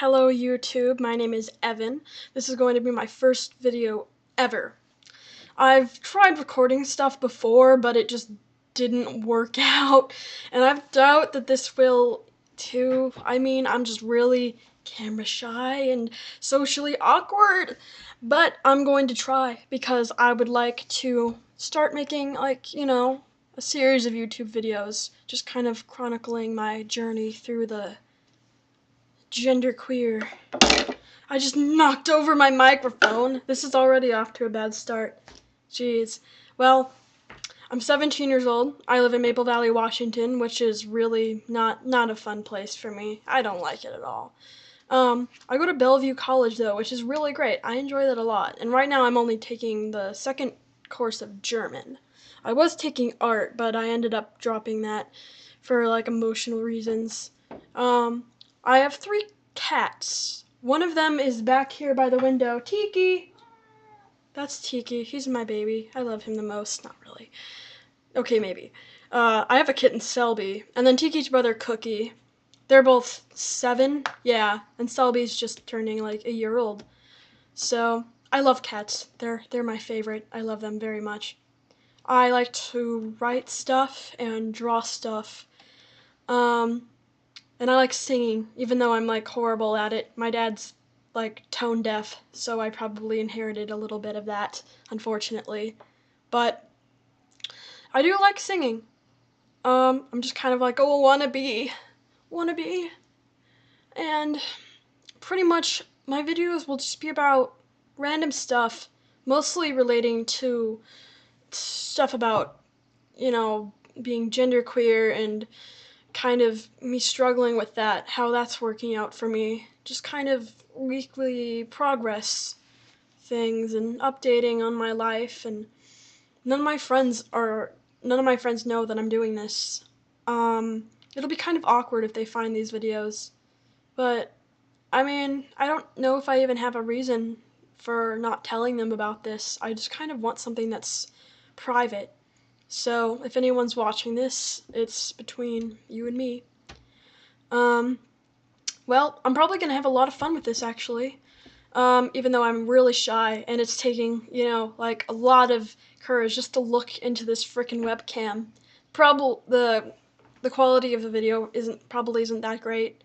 Hello YouTube, my name is Evan. This is going to be my first video ever. I've tried recording stuff before, but it just didn't work out, and I doubt that this will too. I'm just really camera shy and socially awkward, but I'm going to try because I would like to start making, a series of YouTube videos, just kind of chronicling my journey through the genderqueer. I just knocked over my microphone. This is already off to a bad start. Jeez. Well, I'm 17 years old. I live in Maple Valley, Washington, which is really not a fun place for me. I don't like it at all. I go to Bellevue College, though, which is really great. I enjoy that a lot. And right now I'm only taking the second course of German. I was taking art, but I ended up dropping that for, emotional reasons. I have 3 cats. One of them is back here by the window. Tiki! That's Tiki. He's my baby. I love him the most. Not really. Okay, maybe. I have a kitten, Selby, and then Tiki's brother, Cookie. They're both 7, yeah, and Selby's just turning like a year old. So, I love cats. They're my favorite. I love them very much. I like to write stuff and draw stuff. And I like singing, even though I'm horrible at it. My dad's tone deaf, so I probably inherited a little bit of that, unfortunately. But I do like singing. I'm just kind of like a wannabe. And pretty much my videos will just be about random stuff, mostly relating to stuff about, being genderqueer and kind of me struggling with that, how that's working out for me. Just kind of weekly progress things and updating on my life, and none of my friends know that I'm doing this. It'll be kind of awkward if they find these videos, but I don't know if I even have a reason for not telling them about this. I just kind of want something that's private. So, if anyone's watching this, it's between you and me. Well, I'm probably going to have a lot of fun with this, actually. Even though I'm really shy, and it's taking, a lot of courage just to look into this frickin' webcam. The quality of the video probably isn't that great,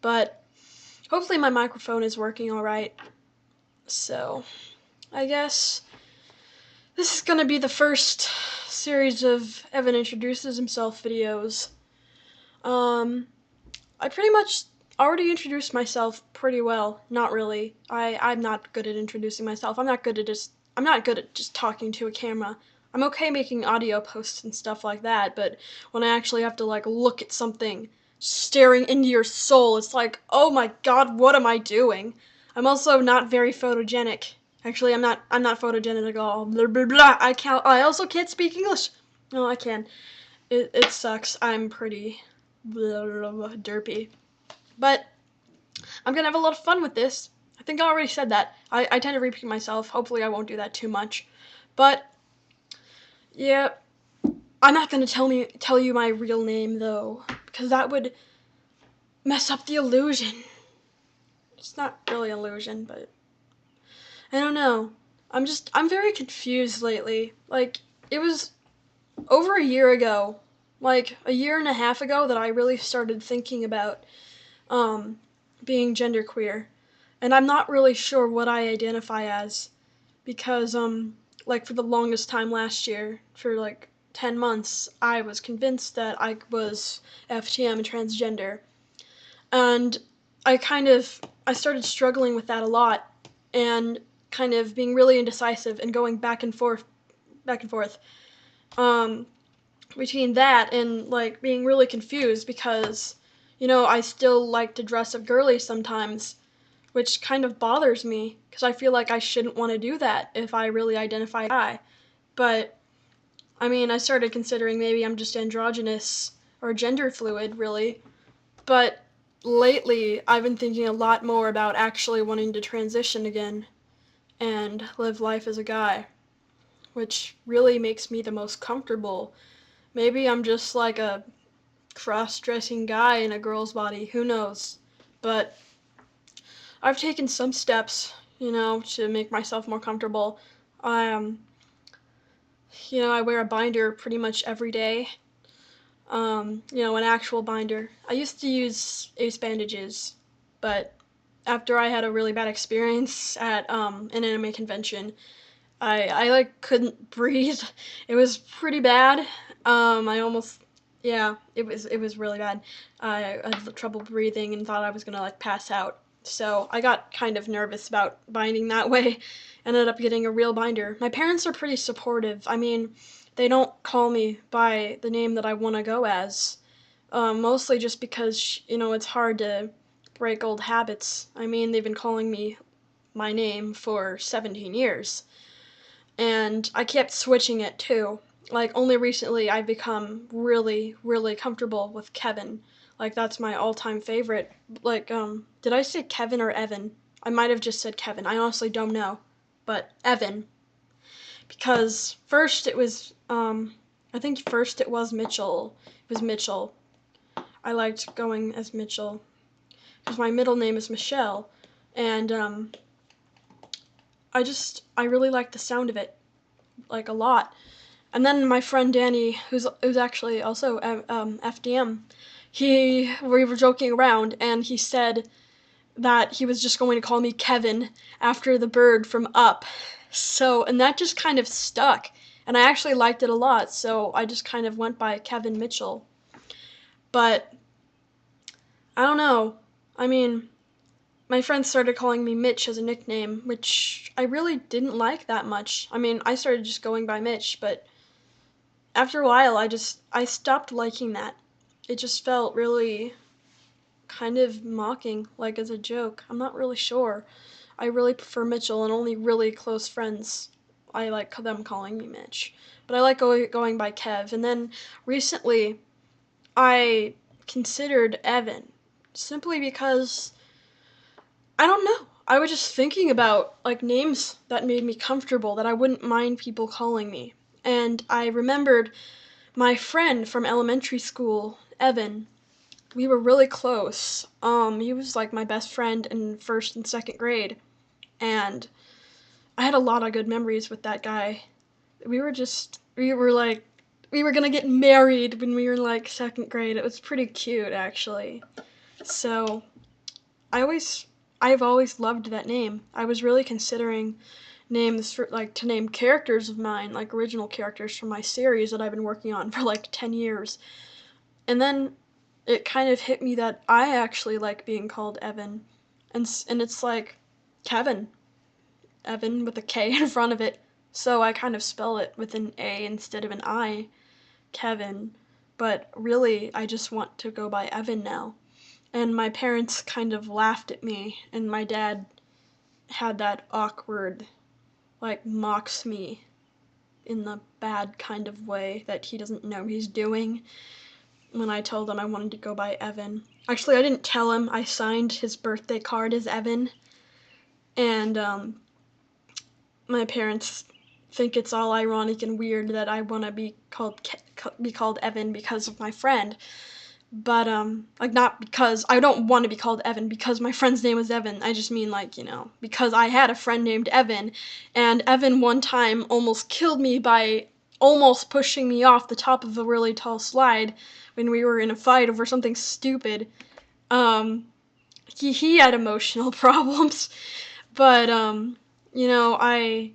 but hopefully my microphone is working alright. So, I guess this is gonna be the first series of Evan Introduces Himself videos. I pretty much already introduced myself pretty well. Not really. I'm not good at introducing myself. I'm not good at just talking to a camera. I'm okay making audio posts and stuff like that, but when I actually have to look at something staring into your soul, it's like, oh my god, what am I doing? I'm also not very photogenic. Actually, I'm not photogenic at all. Blah blah blah. I also can't speak English. No, I can. It sucks. I'm pretty blah, blah, blah, derpy. But I'm gonna have a lot of fun with this. I think I already said that. I tend to repeat myself. Hopefully I won't do that too much. But yeah, I'm not gonna tell you my real name though, because that would mess up the illusion. It's not really an illusion, but I don't know. I'm very confused lately. It was over a year ago, a year and a half ago, that I really started thinking about being genderqueer, and I'm not really sure what I identify as, because for the longest time last year, for 10 months, I was convinced that I was FTM and transgender, and I started struggling with that a lot, and kind of being really indecisive and going back and forth between that and being really confused, because I still like to dress up girly sometimes, which kind of bothers me, because I feel like I shouldn't want to do that if I really identify as a guy. But I started considering maybe I'm just androgynous or gender fluid, really. But lately I've been thinking a lot more about actually wanting to transition again and live life as a guy, which really makes me the most comfortable. Maybe I'm just like a cross-dressing guy in a girl's body, who knows? But I've taken some steps, to make myself more comfortable. I, I wear a binder pretty much every day. An actual binder. I used to use ace bandages, but after I had a really bad experience at an anime convention, I like couldn't breathe. It was pretty bad. I almost yeah, it was really bad. I had trouble breathing and thought I was gonna like pass out. So I got kind of nervous about binding that way. Ended up getting a real binder. My parents are pretty supportive. I mean, they don't call me by the name that I want to go as. Mostly just because it's hard to break old habits. I mean, they've been calling me my name for 17 years. And I kept switching it too. Like, only recently I've become really, really comfortable with Kevin. Like, that's my all-time favorite. Like, did I say Kevin or Evan? I might have just said Kevin. I honestly don't know. But Evan. Because first it was, I think first it was Mitchell. It was Mitchell. I liked going as Mitchell. Because my middle name is Michelle. And, I really liked the sound of it. Like, a lot. And then my friend Danny, who's actually also FDM, we were joking around, and he said that he was just going to call me Kevin after the bird from Up. So, and that just kind of stuck, and I actually liked it a lot. So I just kind of went by Kevin Mitchell. But I don't know. I mean, my friends started calling me Mitch as a nickname, which I really didn't like that much. I mean, I started just going by Mitch, but after a while, I stopped liking that. It just felt really kind of mocking, like as a joke. I'm not really sure. I really prefer Mitchell, and only really close friends I like them calling me Mitch. But I like going by Kev. And then recently, I considered Evan, simply because I don't know. I was just thinking about like names that made me comfortable that I wouldn't mind people calling me. And I remembered my friend from elementary school, Evan. We were really close. He was like my best friend in first and second grade, and I had a lot of good memories with that guy. We were gonna get married when we were in like second grade. It was pretty cute, actually. So I always, I've always loved that name. I was really considering names for like to name characters of mine, like original characters from my series that I've been working on for like 10 years. And then it kind of hit me that I actually like being called Evan. And it's like Kevin. Evan with a K in front of it. So I kind of spell it with an A instead of an I. Kevin. But really, I just want to go by Evan now. And my parents kind of laughed at me, and my dad had that awkward, like, mocks me in the bad kind of way that he doesn't know he's doing when I told him I wanted to go by Evan. Actually, I didn't tell him. I signed his birthday card as Evan, and my parents think it's all ironic and weird that I want to be called Evan because of my friend. But like, not because I don't want to be called Evan because my friend's name was Evan. I just mean, like, because I had a friend named Evan, and Evan one time almost killed me by almost pushing me off the top of a really tall slide when we were in a fight over something stupid. Um, he had emotional problems, but I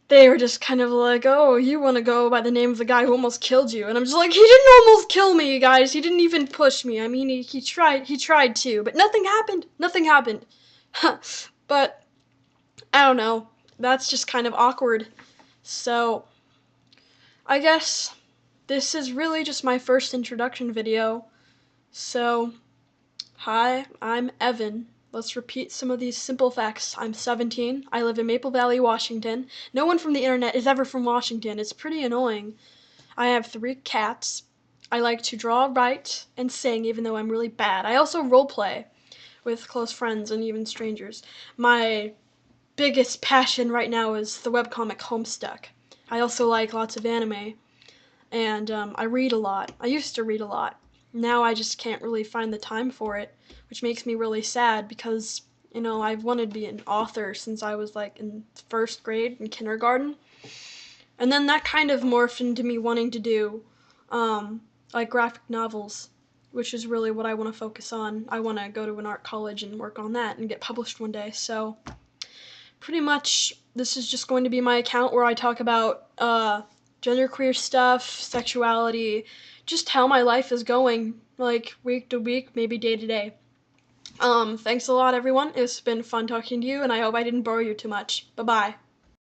they were just kind of like, oh, you want to go by the name of the guy who almost killed you. And I'm just like, he didn't almost kill me, you guys. He didn't even push me. I mean, he tried to, but nothing happened. Nothing happened. But I don't know. That's just kind of awkward. So I guess this is really just my first introduction video. So, hi, I'm Evan. Let's repeat some of these simple facts. I'm 17. I live in Maple Valley, Washington. No one from the internet is ever from Washington. It's pretty annoying. I have 3 cats. I like to draw, write, and sing, even though I'm really bad. I also roleplay with close friends and even strangers. My biggest passion right now is the webcomic Homestuck. I also like lots of anime, and I read a lot. I used to read a lot. Now I just can't really find the time for it, which makes me really sad because You know, I've wanted to be an author since I was like in first grade in kindergarten. And then that kind of morphed into me wanting to do like graphic novels, which is really what I want to focus on. I want to go to an art college and work on that and get published one day. So pretty much this is just going to be my account where I talk about genderqueer stuff, sexuality, just how my life is going, like week to week, maybe day to day. Thanks a lot, everyone. It's been fun talking to you, and I hope I didn't bore you too much. Bye-bye.